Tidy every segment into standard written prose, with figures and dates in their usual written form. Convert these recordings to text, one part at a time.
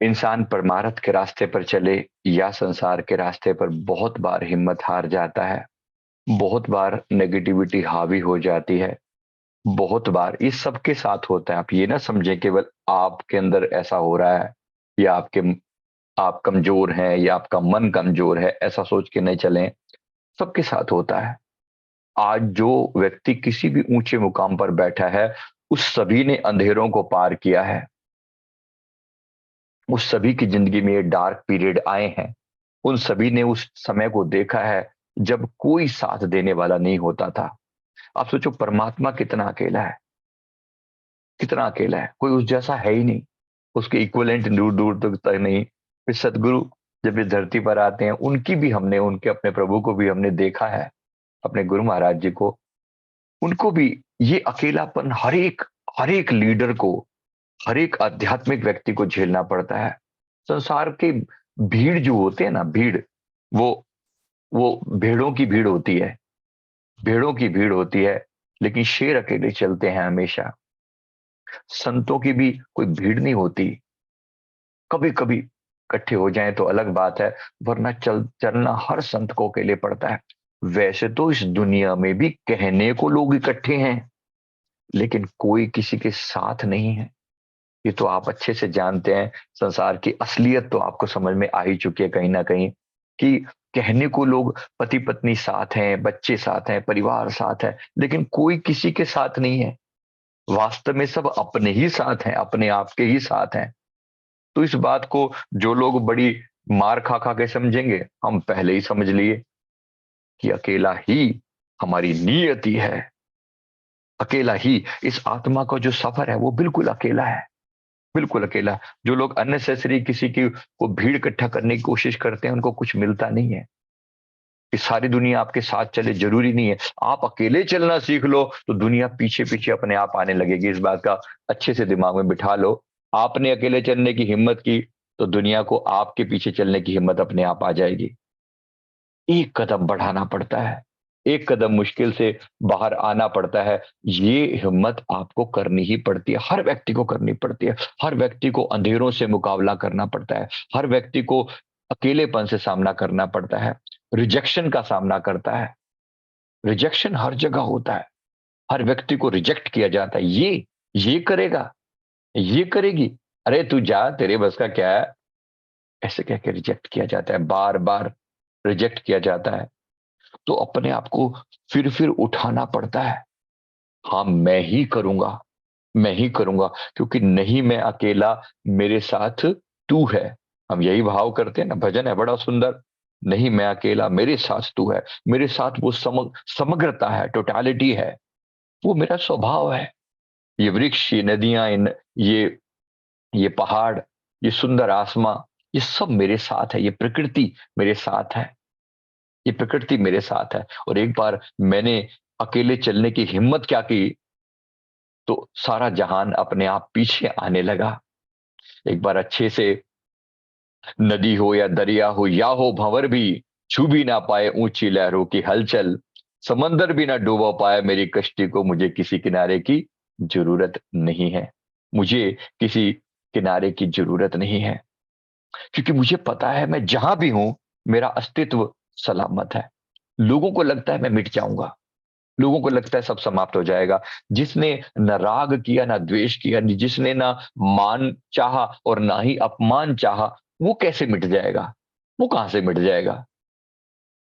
इंसान परमार्थ के रास्ते पर चले या संसार के रास्ते पर बहुत बार हिम्मत हार जाता है। बहुत बार नेगेटिविटी हावी हो जाती है। बहुत बार ये सबके साथ होता है। आप ये ना समझें केवल आपके अंदर ऐसा हो रहा है या आप कमजोर हैं या आपका मन कमजोर है, ऐसा सोच के नहीं चलें। सबके साथ होता है। आज जो व्यक्ति किसी भी ऊंचे मुकाम पर बैठा है, उस सभी ने अंधेरों को पार किया है। उस सभी की जिंदगी में ये डार्क पीरियड आए हैं। उन सभी ने उस समय को देखा है जब कोई साथ देने वाला नहीं होता था। आप सोचो परमात्मा कितना अकेला है। कितना अकेला है, कोई उस जैसा है ही नहीं। उसके इक्विवेलेंट दूर दूर तक नहीं। फिर सदगुरु जब इस धरती पर आते हैं, उनकी भी हमने, उनके अपने प्रभु को भी हमने देखा है, अपने गुरु महाराज जी को। उनको भी ये अकेलापन हर एक लीडर को, हर एक आध्यात्मिक व्यक्ति को झेलना पड़ता है। संसार के भीड़ जो होते हैं ना, भीड़, वो वो भेड़ों की भीड़ होती है। भेड़ों की भीड़ होती है, लेकिन शेर अकेले चलते हैं हमेशा। संतों की भी कोई भीड़ नहीं होती। कभी कभी इकट्ठे हो जाएं तो अलग बात है, वरना चलना हर संत को अकेले पड़ता है। वैसे तो इस दुनिया में भी कहने को लोग इकट्ठे हैं, लेकिन कोई किसी के साथ नहीं है। ये तो आप अच्छे से जानते हैं। संसार की असलियत तो आपको समझ में आ ही चुकी है कहीं ना कहीं, कि कहने को लोग पति पत्नी साथ हैं, बच्चे साथ हैं, परिवार साथ है, लेकिन कोई किसी के साथ नहीं है। वास्तव में सब अपने ही साथ हैं, अपने आप के ही साथ हैं। तो इस बात को जो लोग बड़ी मार खा खा के समझेंगे, हम पहले ही समझ लिए कि अकेला ही हमारी नियति है। अकेला ही इस आत्मा का जो सफर है वो बिल्कुल अकेला है। बिल्कुल अकेला। जो लोग अननेसेसरी किसी की को भीड़ इकट्ठा करने की कोशिश करते हैं, उनको कुछ मिलता नहीं है। कि सारी दुनिया आपके साथ चले जरूरी नहीं है। आप अकेले चलना सीख लो तो दुनिया पीछे पीछे अपने आप आने लगेगी। इस बात का अच्छे से दिमाग में बिठा लो। आपने अकेले चलने की हिम्मत की तो दुनिया को आपके पीछे चलने की हिम्मत अपने आप आ जाएगी। एक कदम बढ़ाना पड़ता है, एक कदम मुश्किल से बाहर आना पड़ता है। ये हिम्मत आपको करनी ही पड़ती है, हर व्यक्ति को करनी पड़ती है। हर व्यक्ति को अंधेरों से मुकाबला करना पड़ता है। हर व्यक्ति को अकेलेपन से सामना करना पड़ता है। रिजेक्शन का सामना करता है। रिजेक्शन हर जगह होता है। हर व्यक्ति को रिजेक्ट किया जाता है। ये करेगा, ये करेगी, अरे तू जा, तेरे बस का क्या है, ऐसे कह के रिजेक्ट किया जाता है। बार बार रिजेक्ट किया जाता है। तो अपने आप को फिर उठाना पड़ता है। हाँ, मैं ही करूंगा, मैं ही करूंगा, क्योंकि नहीं मैं अकेला, मेरे साथ तू है। हम यही भाव करते हैं ना, भजन है बड़ा सुंदर। नहीं मैं अकेला, मेरे साथ तू है। मेरे साथ वो समग्रता है, टोटालिटी है। वो मेरा स्वभाव है। ये वृक्ष, ये नदियां, ये पहाड़, ये सुंदर आसमां, ये सब मेरे साथ है। ये प्रकृति मेरे साथ है। ये प्रकृति मेरे साथ है। और एक बार मैंने अकेले चलने की हिम्मत क्या की, तो सारा जहान अपने आप पीछे आने लगा। एक बार अच्छे से, नदी हो या दरिया हो या हो भंवर भी, छू भी ना पाए ऊंची लहरों की हलचल। समंदर भी ना डुबो पाए मेरी कश्ती को। मुझे किसी किनारे की जरूरत नहीं है। मुझे किसी किनारे की जरूरत नहीं है, क्योंकि मुझे पता है मैं जहां भी हूं, मेरा अस्तित्व सलामत है। लोगों को लगता है मैं मिट जाऊंगा, लोगों को लगता है सब समाप्त हो जाएगा। जिसने न राग किया, ना द्वेष किया, जिसने ना मान चाहा और ना ही अपमान चाहा, वो कैसे मिट जाएगा? वो कहां से मिट जाएगा?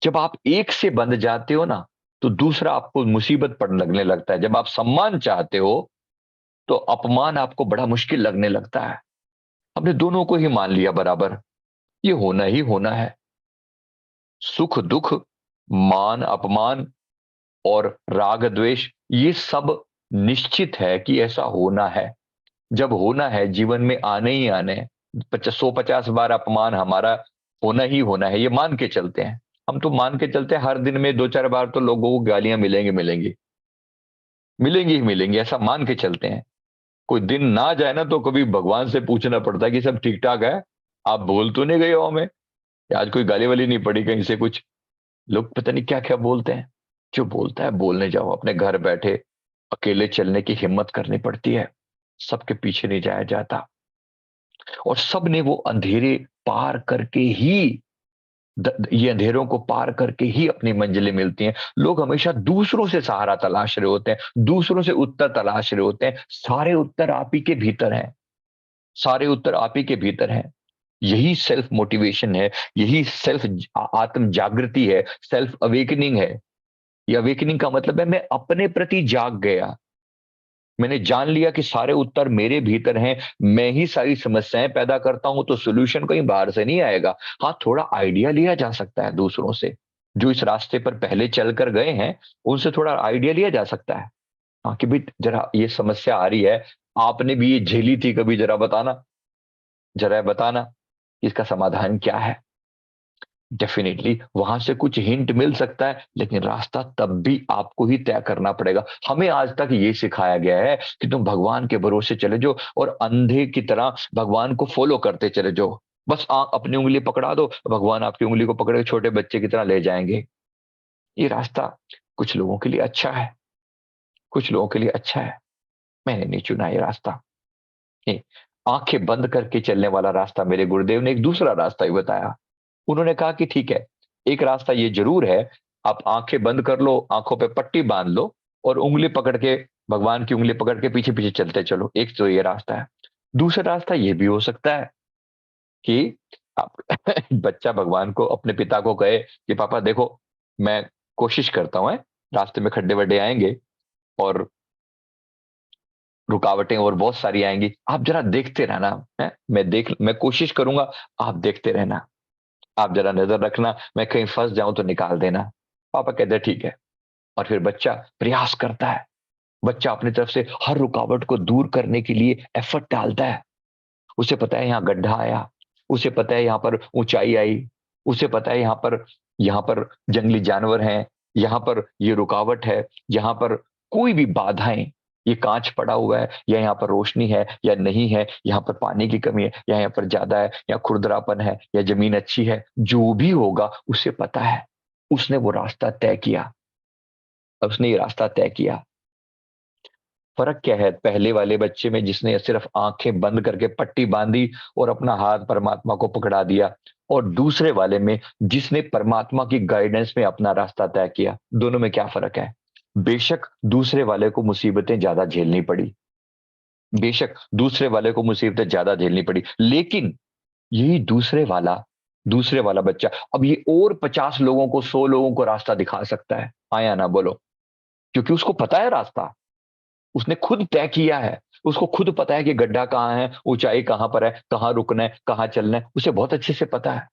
जब आप एक से बंध जाते हो ना, तो दूसरा आपको मुसीबत पड़ने लगने लगता है। जब आप सम्मान चाहते हो, तो अपमान आपको बड़ा मुश्किल लगने लगता है। हमने दोनों को ही मान लिया बराबर। ये होना ही होना है। सुख दुख, मान अपमान और राग द्वेष, ये सब निश्चित है कि ऐसा होना है। जब होना है, जीवन में आने ही आने हैं। 150 अपमान हमारा होना ही होना है, ये मान के चलते हैं। हम तो मान के चलते हैं हर दिन में 2-4 बार तो लोगों को गालियां मिलेंगी मिलेंगी, मिलेंगी ही मिलेंगी, ऐसा मान के चलते हैं। कोई दिन ना जाए ना तो कभी भगवान से पूछना पड़ता है कि सब ठीक ठाक है, आप बोल तो नहीं गए हो हमें, आज कोई गाली वाली नहीं पड़ी कहीं से कुछ। लोग पता नहीं क्या क्या बोलते हैं। जो बोलता है बोलने जाओ, अपने घर बैठे अकेले चलने की हिम्मत करनी पड़ती है। सबके पीछे नहीं जाया जाता। और सब ने वो अंधेरे पार करके ही ये अंधेरों को पार करके ही अपनी मंजिलें मिलती हैं। लोग हमेशा दूसरों से सहारा तलाश रहे होते हैं, दूसरों से उत्तर तलाश रहे होते हैं। सारे उत्तर आप ही के भीतर हैं, सारे उत्तर आप ही के भीतर हैं। यही सेल्फ मोटिवेशन है, यही सेल्फ आत्म जागृति है, सेल्फ अवेकनिंग है। ये अवेकनिंग का मतलब है मैं अपने प्रति जाग गया, मैंने जान लिया कि सारे उत्तर मेरे भीतर हैं, मैं ही सारी समस्याएं पैदा करता हूं, तो सोल्यूशन कहीं बाहर से नहीं आएगा। हाँ, थोड़ा आइडिया लिया जा सकता है दूसरों से, जो इस रास्ते पर पहले चलकर गए हैं, उनसे थोड़ा आइडिया लिया जा सकता है। हाँ कि भाई जरा ये समस्या आ रही है, आपने भी ये झेली थी कभी, जरा बताना, जरा बताना इसका समाधान क्या है। डेफिनेटली वहां से कुछ हिंट मिल सकता है, लेकिन रास्ता तब भी आपको ही तय करना पड़ेगा। हमें आज तक ये सिखाया गया है कि तुम भगवान के भरोसे चले जाओ और अंधे की तरह भगवान को फॉलो करते चले जाओ। बस अपनी उंगली पकड़ा दो, भगवान आपकी उंगली को पकड़े छोटे बच्चे की तरह ले जाएंगे। ये रास्ता कुछ लोगों के लिए अच्छा है, कुछ लोगों के लिए अच्छा है। मैंने नहीं चुना ये रास्ता। नहीं, आंखें बंद करके चलने वाला रास्ता मेरे गुरुदेव ने एक दूसरा रास्ता ही बताया। उन्होंने कहा कि ठीक है, एक रास्ता ये जरूर है, आप आंखें बंद कर लो, आंखों पे पट्टी बांध लो और उंगली पकड़ के, भगवान की उंगली पकड़ के पीछे पीछे चलते चलो। एक तो ये रास्ता है। दूसरा रास्ता ये भी हो सकता है कि आप बच्चा भगवान को, अपने पिता को कहे कि पापा देखो, मैं कोशिश करता हूं, रास्ते में खड्डे वड्डे आएंगे और रुकावटें और बहुत सारी आएंगी, आप जरा देखते रहना है, मैं कोशिश करूंगा, आप देखते रहना, आप जरा नजर रखना, मैं कहीं फंस जाऊं तो निकाल देना। पापा कहते हैं ठीक है। और फिर बच्चा प्रयास करता है, बच्चा अपनी तरफ से हर रुकावट को दूर करने के लिए एफर्ट डालता है। उसे पता है यहाँ गड्ढा आया, उसे पता है यहाँ पर ऊंचाई आई, उसे पता है यहाँ पर जंगली जानवर हैं, यहाँ पर ये रुकावट है, यहाँ पर कोई भी बाधाएं, ये कांच पड़ा हुआ है या यहाँ पर रोशनी है या नहीं है, यहाँ पर पानी की कमी है या यहाँ पर ज्यादा है या खुरदरापन है या जमीन अच्छी है, जो भी होगा उसे पता है। उसने वो रास्ता तय किया, उसने ये रास्ता तय किया। फर्क क्या है पहले वाले बच्चे में जिसने सिर्फ आंखें बंद करके पट्टी बांधी और अपना हाथ परमात्मा को पकड़ा दिया, और दूसरे वाले में जिसने परमात्मा की गाइडेंस में अपना रास्ता तय किया। दोनों में क्या फर्क है? बेशक दूसरे वाले को मुसीबतें ज्यादा झेलनी पड़ी, बेशक दूसरे वाले को मुसीबतें ज्यादा झेलनी पड़ी, लेकिन यही दूसरे वाला बच्चा अब ये और 50 लोगों को, 100 लोगों को रास्ता दिखा सकता है। आया ना, बोलो? क्योंकि उसको पता है रास्ता, उसने खुद तय किया है, उसको खुद पता है कि गड्ढा कहाँ है, ऊंचाई कहाँ पर है, कहाँ रुकना है, कहाँ चलना है, उसे बहुत अच्छे से पता है।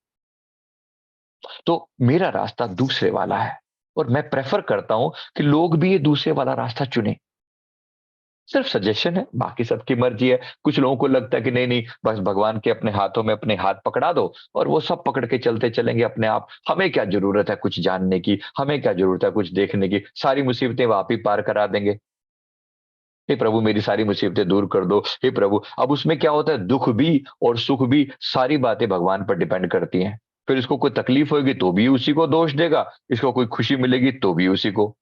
तो मेरा रास्ता दूसरे वाला है, और मैं प्रेफर करता हूं कि लोग भी ये दूसरे वाला रास्ता चुने। सिर्फ सजेशन है, बाकी सबकी मर्जी है। कुछ लोगों को लगता है कि नहीं नहीं, बस भगवान के अपने हाथों में अपने हाथ पकड़ा दो और वो सब पकड़ के चलते चलेंगे अपने आप, हमें क्या जरूरत है कुछ जानने की, हमें क्या जरूरत है कुछ देखने की, सारी मुसीबतें वो आप ही पार करा देंगे। हे प्रभु मेरी सारी मुसीबतें दूर कर दो, हे प्रभु। अब उसमें क्या होता है, दुख भी और सुख भी, सारी बातें भगवान पर डिपेंड करती हैं। फिर इसको कोई तकलीफ होगी तो भी उसी को दोष देगा, इसको कोई खुशी मिलेगी तो भी उसी को।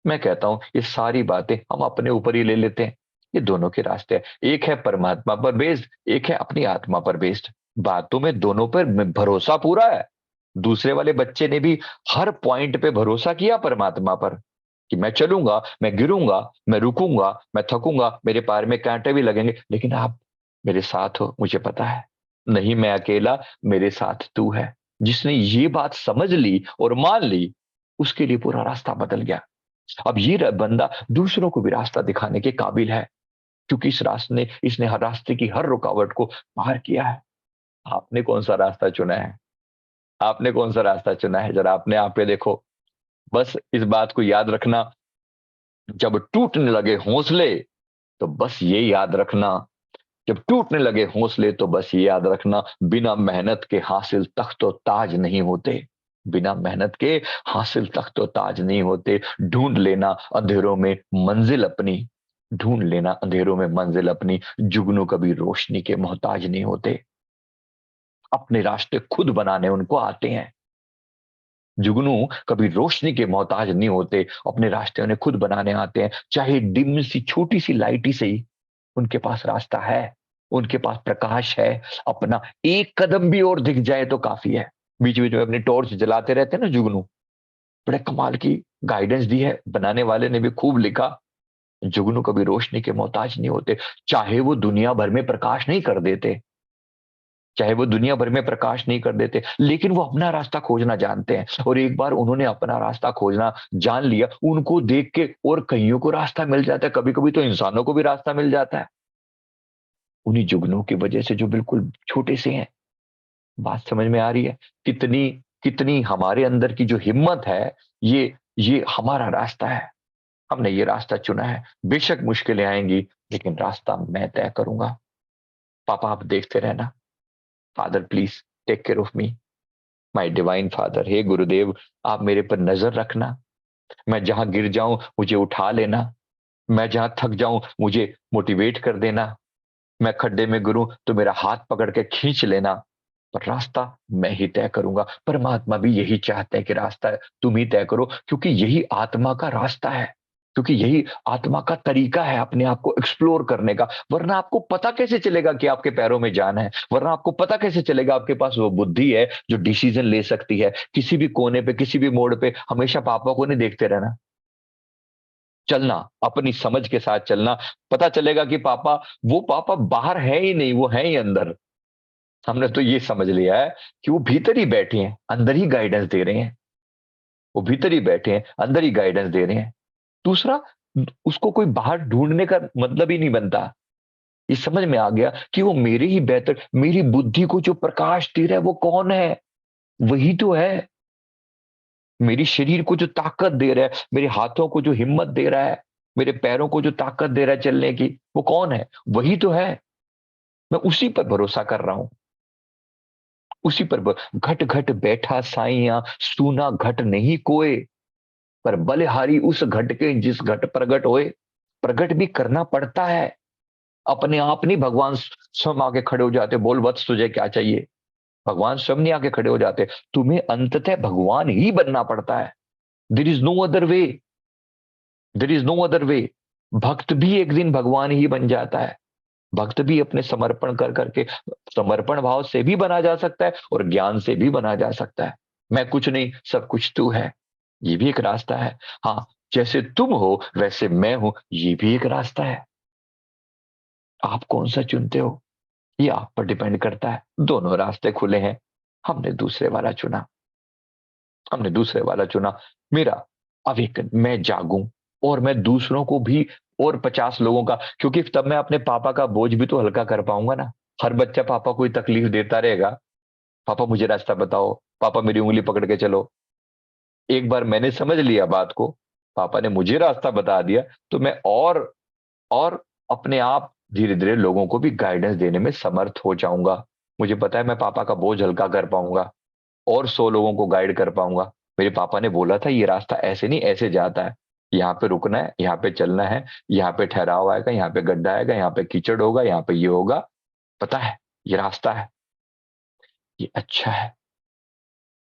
मैं कहता हूं ये सारी बातें हम अपने ऊपर ही ले लेते हैं। ये दोनों के रास्ते हैं, एक है परमात्मा पर बेस्ड, एक है अपनी आत्मा पर बेस्ड। बातों में दोनों पर भरोसा पूरा है। दूसरे वाले बच्चे ने भी हर पॉइंट पे भरोसा किया परमात्मा पर कि मैं चलूंगा, मैं गिरूंगा, मैं रुकूंगा, मैं थकूंगा, मेरे पैर में कांटे भी लगेंगे, लेकिन आप मेरे साथ हो, मुझे पता है। नहीं मैं अकेला, मेरे साथ तू है। जिसने ये बात समझ ली और मान ली, उसके लिए पूरा रास्ता बदल गया। अब ये बंदा दूसरों को भी रास्ता दिखाने के काबिल है, क्योंकि इस रास्ते ने इसने हर रास्ते की हर रुकावट को पार किया है। आपने कौन सा रास्ता चुना है? आपने कौन सा रास्ता चुना है? जरा अपने आप पे देखो। बस इस बात को याद रखना, जब टूटने लगे हौसले तो बस ये याद रखना, जब टूटने लगे हौसले तो बस ये याद रखना, बिना मेहनत के हासिल तख्त और ताज नहीं होते। बिना मेहनत के हासिल तख्त और ताज नहीं होते। ढूंढ लेना अंधेरों में मंजिल अपनी, ढूंढ लेना अंधेरों में मंजिल अपनी। जुगनू कभी रोशनी के मोहताज नहीं होते, अपने रास्ते खुद बनाने उनको आते हैं। जुगनू कभी रोशनी के मोहताज नहीं होते, अपने रास्ते उन्हें खुद बनाने आते हैं। चाहे डिम सी छोटी सी लाइट ही सही, उनके पास रास्ता है। उनके पास प्रकाश है अपना, एक कदम भी और दिख जाए तो काफी है। बीच बीच में अपनी टॉर्च जलाते रहते हैं ना जुगनू। बड़े कमाल की गाइडेंस दी है, बनाने वाले ने भी खूब लिखा। जुगनू कभी रोशनी के मोहताज नहीं होते, चाहे वो दुनिया भर में प्रकाश नहीं कर देते, चाहे वो दुनिया भर में प्रकाश नहीं कर देते, लेकिन वो अपना रास्ता खोजना जानते हैं। और एक बार उन्होंने अपना रास्ता खोजना जान लिया, उनको देख के और कईयों को रास्ता मिल जाता है, कभी कभी तो इंसानों को भी रास्ता मिल जाता है उन्हीं जुगनू की वजह से, जो बिल्कुल छोटे से हैं। बात समझ में आ रही है? कितनी कितनी हमारे अंदर की जो हिम्मत है। ये हमारा रास्ता है, हमने ये रास्ता चुना है। बेशक मुश्किलें आएंगी, लेकिन रास्ता मैं तय करूंगा। पापा आप देखते रहना। Father please take care of me, my divine father. हे गुरुदेव, आप मेरे पर नजर रखना। मैं जहां गिर जाऊं मुझे उठा लेना, मैं जहां थक जाऊं मुझे मोटिवेट कर देना, मैं खड्डे में गिरूं तो मेरा हाथ पकड़ के खींच लेना। पर रास्ता मैं ही तय करूंगा। परमात्मा भी यही चाहते हैं कि रास्ता तुम ही तय करो, क्योंकि यही आत्मा का रास्ता है, क्योंकि यही आत्मा का तरीका है अपने आप को एक्सप्लोर करने का। वरना आपको पता कैसे चलेगा कि आपके पैरों में जान है? वरना आपको पता कैसे चलेगा आपके पास वो बुद्धि है जो डिसीजन ले सकती है? किसी भी कोने पे, किसी भी मोड़ पे हमेशा पापा को नहीं देखते रहना। चलना, अपनी समझ के साथ चलना। पता चलेगा कि पापा, वो पापा बाहर है ही नहीं, वो है ही अंदर। हमने तो ये समझ लिया है कि वो भीतर ही बैठे हैं, अंदर ही गाइडेंस दे रहे हैं। वो भीतर ही बैठे हैं, अंदर ही गाइडेंस दे रहे हैं। दूसरा, उसको कोई बाहर ढूंढने का मतलब ही नहीं बनता। ये समझ में आ गया कि वो मेरे ही बेहतर, मेरी बुद्धि को जो प्रकाश दे रहा है वो कौन है? वही तो है। मेरी शरीर को जो ताकत दे रहा है, मेरे हाथों को जो हिम्मत दे रहा है, मेरे पैरों को जो ताकत दे रहा है चलने की, वो कौन है? वही तो है। मैं उसी पर भरोसा कर रहा हूं। उसी पर घट घट बैठा साइया, सूना घट नहीं कोय, पर बलिहारी उस घट के जिस घट प्रगट होए। प्रगट भी करना पड़ता है। अपने आप नहीं भगवान स्वयं आके खड़े हो जाते, बोल वत्स तुझे क्या चाहिए। भगवान स्वयं नहीं आके खड़े हो जाते, तुम्हें अंततः भगवान ही बनना पड़ता है। There is no other way, there is no other way. भक्त भी एक दिन भगवान ही बन जाता है। भक्त भी अपने समर्पण कर करके, समर्पण भाव से भी बना जा सकता है और ज्ञान से भी बना जा सकता है। मैं कुछ नहीं, सब कुछ तू है, ये भी एक रास्ता है। हाँ, जैसे तुम हो वैसे मैं हूं, ये भी एक रास्ता है। आप कौन सा चुनते हो, ये आप पर डिपेंड करता है। दोनों रास्ते खुले हैं। हमने दूसरे वाला चुना, हमने दूसरे वाला चुना। मेरा अवेकन, मैं जागूं और मैं दूसरों को भी, और 50 लोगों का, क्योंकि तब मैं अपने पापा का बोझ भी तो हल्का कर पाऊंगा ना। हर बच्चा पापा को तकलीफ देता रहेगा, पापा मुझे रास्ता बताओ, पापा मेरी उंगली पकड़ के चलो। एक बार मैंने समझ लिया बात को, पापा ने मुझे रास्ता बता दिया, तो मैं और अपने आप धीरे धीरे लोगों को भी गाइडेंस देने में समर्थ हो जाऊंगा। मुझे पता है मैं पापा का बोझ हल्का कर पाऊंगा और 100 लोगों को गाइड कर पाऊंगा। मेरे पापा ने बोला था ये रास्ता ऐसे नहीं ऐसे जाता है, यहाँ पे रुकना है, यहाँ पे चलना है, यहाँ पे ठहराव आएगा, यहाँ पे गड्ढा आएगा, यहाँ पे कीचड़ होगा, यहाँ पे ये होगा। पता है, ये रास्ता है, ये अच्छा है।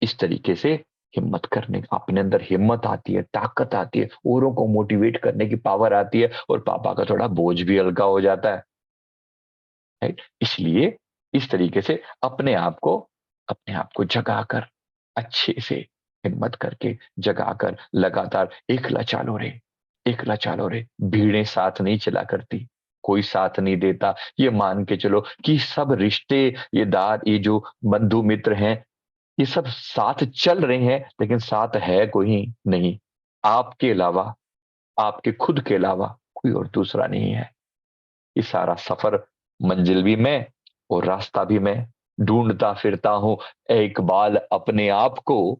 इस तरीके से हिम्मत करने का, अपने अंदर हिम्मत आती है, ताकत आती है, औरों को मोटिवेट करने की पावर आती है, और पापा का थोड़ा बोझ भी हल्का हो जाता है। राइट? इसलिए इस तरीके से अपने आप को जगाकर, अच्छे से हिम्मत करके जगाकर लगातार एकला चालो रे, एकला चालो रे। भीड़ें साथ नहीं चला करती, कोई साथ नहीं देता। ये मान के चलो कि सब रिश्ते, ये दार, ये जो बंधु मित्र हैं, ये सब साथ चल रहे हैं, लेकिन साथ है कोई नहीं। आपके अलावा, आपके खुद के अलावा कोई और दूसरा नहीं है। ये सारा सफर, मंजिल भी मैं और रास्ता भी मैं। ढूंढता फिरता हूं इकबाल अपने आप को,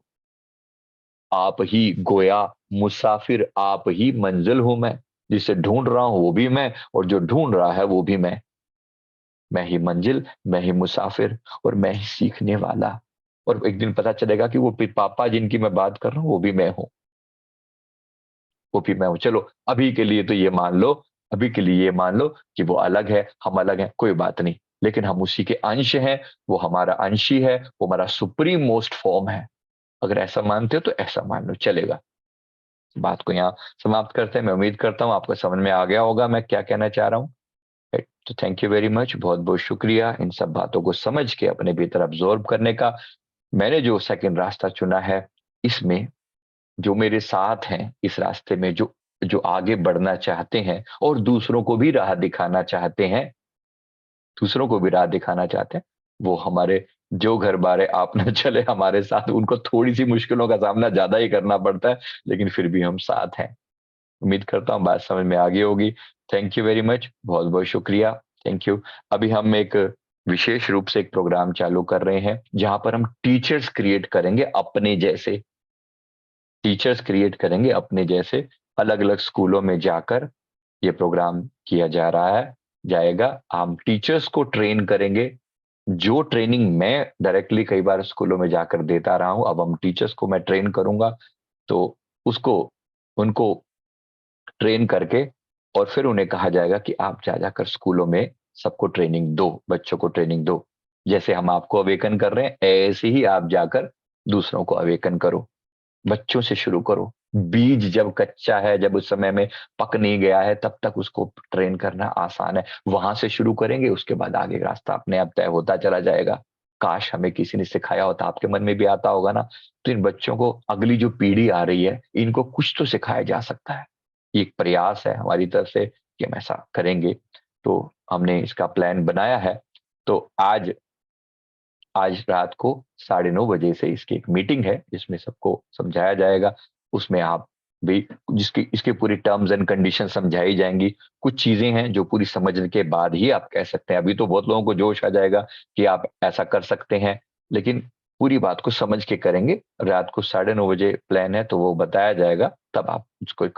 आप ही गोया मुसाफिर, आप ही मंजिल हूं मैं। जिसे ढूंढ रहा हूं वो भी मैं, और जो ढूंढ रहा है वो भी मैं ही मंजिल, मैं ही मुसाफिर, और मैं ही सीखने वाला। और एक दिन पता चलेगा कि वो पापा जिनकी मैं बात कर रहा हूं वो भी मैं हूं, वो भी मैं हूं। चलो अभी के लिए तो ये मान लो, अभी के लिए ये मान लो कि वो अलग है, हम अलग हैं, कोई बात नहीं, लेकिन हम उसी के अंश हैं। वो हमारा अंश ही है, वो हमारा सुप्रीम मोस्ट फॉर्म है। अगर ऐसा मानते हो तो ऐसा मान लो, चलेगा। बात को यहाँ समाप्त करते हैं। मैं उम्मीद करता हूँ आपको समझ में आ गया होगा मैं क्या कहना चाह रहा हूँ। तो थैंक यू वेरी मच, बहुत-बहुत शुक्रिया इन सब बातों को समझ के अपने भीतर अब्ज़ॉर्ब करने का। मैंने जो सेकंड रास्ता चुना है, इसमें जो मेरे साथ हैं इस रास्ते में, जो जो आगे बढ़ना चाहते हैं और दूसरों को भी राह दिखाना चाहते हैं, वो हमारे जो घर-बारे आप ना चले हमारे साथ, उनको थोड़ी-सी मुश्किलों का सामना ज़्यादा ही करना पड़ता है, लेकिन फिर भी हम साथ हैं। उम्मीद करता हूँ बात समझ में आ गई होगी। थैंक यू वेरी मच, बहुत-बहुत शुक्रिया। Thank you. अभी हम एक विशेष रूप से एक प्रोग्राम चालू कर रहे हैं, जहाँ पर हम टीचर्स क्रिएट करेंगे अपने जैसे, अलग-अलग स्कूलों में जाकर ये प्रोग्राम किया जा रहा है जाएगा। हम टीचर्स को ट्रेन करेंगे, जो ट्रेनिंग मैं डायरेक्टली कई बार स्कूलों में जाकर देता रहा हूँ, अब हम टीचर्स को मैं ट्रेन करूँगा, तो उसको उनको ट्रेन करके और फिर उन्हें कहा जाएगा कि आप जा-जाकर स्कूलों में सबको ट्रेनिंग दो, बच्चों को ट्रेनिंग दो। जैसे हम आपको अवेकन कर रहे हैं, ऐसे ही आप जाकर दूसरों को अवेकन करो। बच्चों से शुरू करो। बीज जब कच्चा है, जब उस समय में पक नहीं गया है, तब तक उसको ट्रेन करना आसान है। वहाँ से शुरू करेंगे, उसके बाद आगे रास्ता अपने आप तय होता चला जाएगा। काश हमें किसी ने सिखाया होता, आपके मन में भी आता होगा ना, तो इन बच्चों को, अगली जो पीढ़ी आ रही है, इनको कुछ तो सिखाया जा सकता है। ये एक प्रयास है हमारी तरफ से कि हम ऐसा करेंगे, तो हमने इसका प्लान बनाया है। तो आज आज रात को 9:30 बजे से इसकी एक मीटिंग है, जिसमें सबको समझाया जाएगा। उसमें आप भी, जिसकी इसकी पूरी टर्म्स एंड कंडीशन समझाई जाएँगी। कुछ चीज़ें हैं जो पूरी समझने के बाद ही आप कह सकते हैं। अभी तो बहुत लोगों को जोश आ जाएगा कि आप ऐसा कर सकते हैं, लेकिन पूरी बात को समझ के करेंगे। रात को 9:30 बजे प्लान है, तो वो बताया जाएगा, तब आप उसको कर